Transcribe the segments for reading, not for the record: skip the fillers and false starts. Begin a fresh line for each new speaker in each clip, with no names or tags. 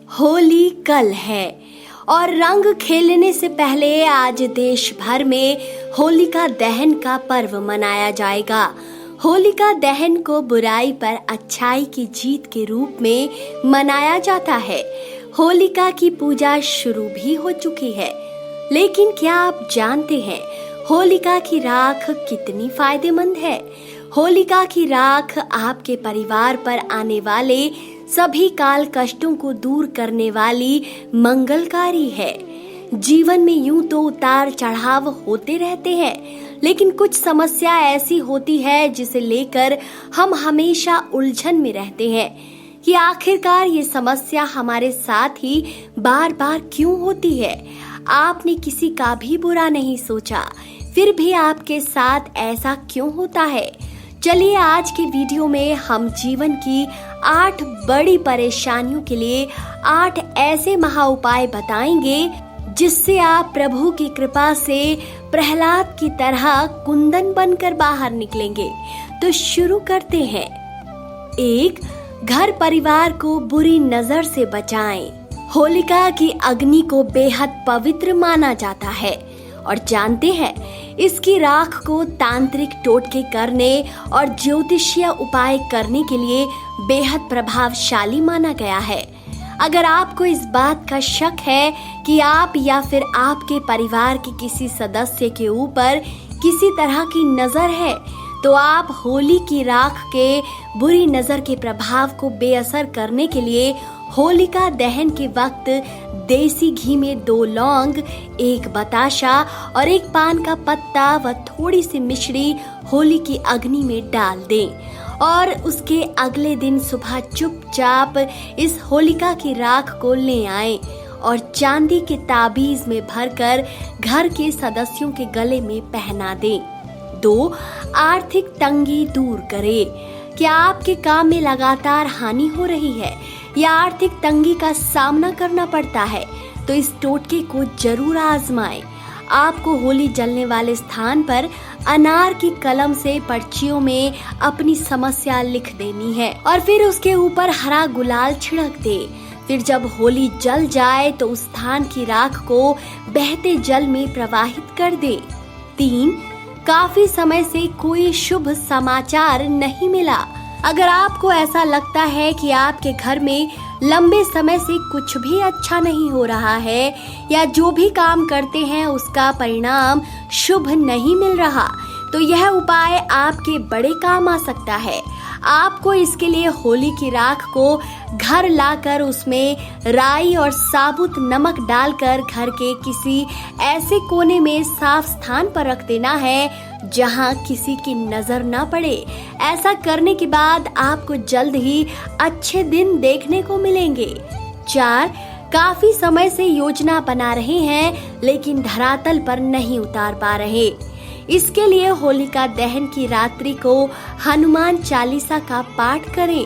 होली कल है और रंग खेलने से पहले आज देश भर में होलिका दहन का पर्व मनाया जाएगा। होलिका दहन को बुराई पर अच्छाई की जीत के रूप में मनाया जाता है। होलिका की पूजा शुरू भी हो चुकी है, लेकिन क्या आप जानते हैं होलिका की राख कितनी फायदेमंद है? होलिका की राख आपके परिवार पर आने वाले सभी काल कष्टों को दूर करने वाली मंगलकारी है। जीवन में यूं तो उतार चढ़ाव होते रहते हैं, लेकिन कुछ समस्या ऐसी होती है जिसे लेकर हम हमेशा उलझन में रहते हैं कि आखिरकार ये समस्या हमारे साथ ही बार बार क्यों होती है। आपने किसी का भी बुरा नहीं सोचा, फिर भी आपके साथ ऐसा क्यों होता है? चलिए आज के वीडियो में हम जीवन की 8 बड़ी परेशानियों के लिए 8 ऐसे महा उपाय बताएंगे जिससे आप प्रभु की कृपा से प्रहलाद की तरह कुंदन बनकर बाहर निकलेंगे। तो शुरू करते हैं। 1. घर परिवार को बुरी नजर से बचाएं। होलिका की अग्नि को बेहद पवित्र माना जाता है और जानते हैं इसकी राख को तांत्रिक टोटके करने और ज्योतिषीय उपाय करने के लिए बेहद प्रभावशाली माना गया है। अगर आपको इस बात का शक है कि आप या फिर आपके परिवार के किसी सदस्य के ऊपर किसी तरह की नजर है, तो आप होली की राख के बुरी नजर के प्रभाव को बेअसर करने के लिए होलिका दहन के वक्त देसी घी में 2 लौंग, 1 बताशा और 1 पान का पत्ता व थोड़ी सी मिश्री होली की अग्नि में डाल दें और उसके अगले दिन सुबह चुपचाप इस होलिका की राख को ले आएं और चांदी के ताबीज में भरकर घर के सदस्यों के गले में पहना दें। 2. आर्थिक तंगी दूर करें। क्या आपके काम में लगातार हानि हो रही है या आर्थिक तंगी का सामना करना पड़ता है, तो इस टोटके को जरूर आजमाएं। आपको होली जलने वाले स्थान पर अनार की कलम से पर्चियों में अपनी समस्या लिख देनी है और फिर उसके ऊपर हरा गुलाल छिड़क दे। फिर जब होली जल जाए तो उस स्थान की राख को बहते जल में प्रवाहित कर दे। 3. काफी समय से कोई शुभ समाचार नहीं मिला। अगर आपको ऐसा लगता है कि आपके घर में लंबे समय से कुछ भी अच्छा नहीं हो रहा है या जो भी काम करते हैं उसका परिणाम शुभ नहीं मिल रहा, तो यह उपाय आपके बड़े काम आ सकता है। आपको इसके लिए होली की राख को घर लाकर उसमें राई और साबुत नमक डालकर घर के किसी ऐसे कोने में साफ स्थान पर रख देना है जहां किसी की नजर ना पड़े। ऐसा करने के बाद आपको जल्द ही अच्छे दिन देखने को मिलेंगे। 4. काफी समय से योजना बना रहे हैं लेकिन धरातल पर नहीं उतार पा रहे। इसके लिए होलिका दहन की रात्रि को हनुमान चालीसा का पाठ करें।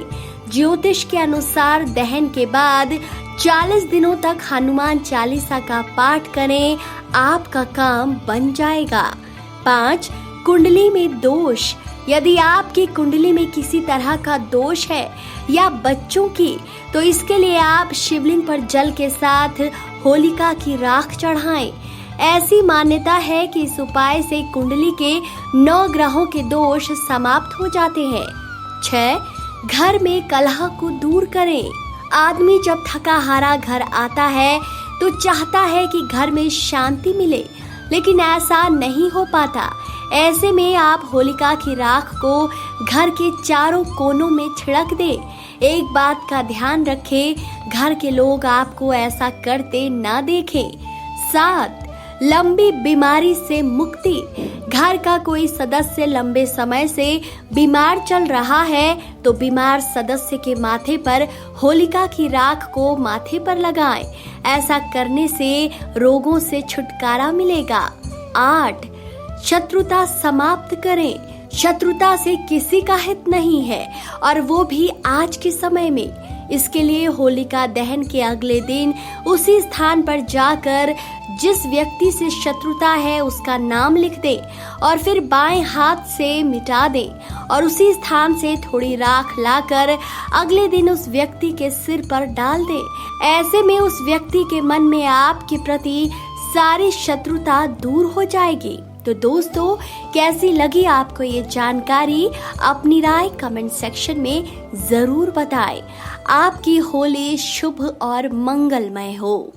ज्योतिष के अनुसार दहन के बाद 40 दिनों तक हनुमान चालीसा का पाठ करें, आपका काम बन जाएगा। 5. कुंडली में दोष। यदि आपकी कुंडली में किसी तरह का दोष है या बच्चों की, तो इसके लिए आप शिवलिंग पर जल के साथ होलिका की राख चढ़ाएं। ऐसी मान्यता है कि इस उपाय से कुंडली के 9 ग्रहों के दोष समाप्त हो जाते हैं। 6. घर में कलह को दूर करें। आदमी जब थका हारा घर आता है तो चाहता है कि घर में शांति मिले, लेकिन ऐसा नहीं हो पाता। ऐसे में आप होलिका की राख को घर के चारों कोनों में छिड़क दें। एक बात का ध्यान रखें, घर के लोग आपको ऐसा करते ना देखें। 7. लंबी बीमारी से मुक्ति। घर का कोई सदस्य लंबे समय से बीमार चल रहा है तो बीमार सदस्य के माथे पर होलिका की राख को माथे पर लगाएं। ऐसा करने से रोगों से छुटकारा मिलेगा। 8. शत्रुता समाप्त करें। शत्रुता से किसी का हित नहीं है और वो भी आज के समय में, इसके लिए होलिका दहन के अगले दिन उसी स्थान पर जाकर जिस व्यक्ति से शत्रुता है उसका नाम लिख दे और फिर बाएं हाथ से मिटा दे और उसी स्थान से थोड़ी राख लाकर अगले दिन उस व्यक्ति के सिर पर डाल दे। ऐसे में उस व्यक्ति के मन में आपके प्रति सारी शत्रुता दूर हो जाएगी। तो दोस्तों, कैसी लगी आपको ये जानकारी? अपनी राय कमेंट सेक्शन में जरूर बताएं। आपकी होली शुभ और मंगलमय हो।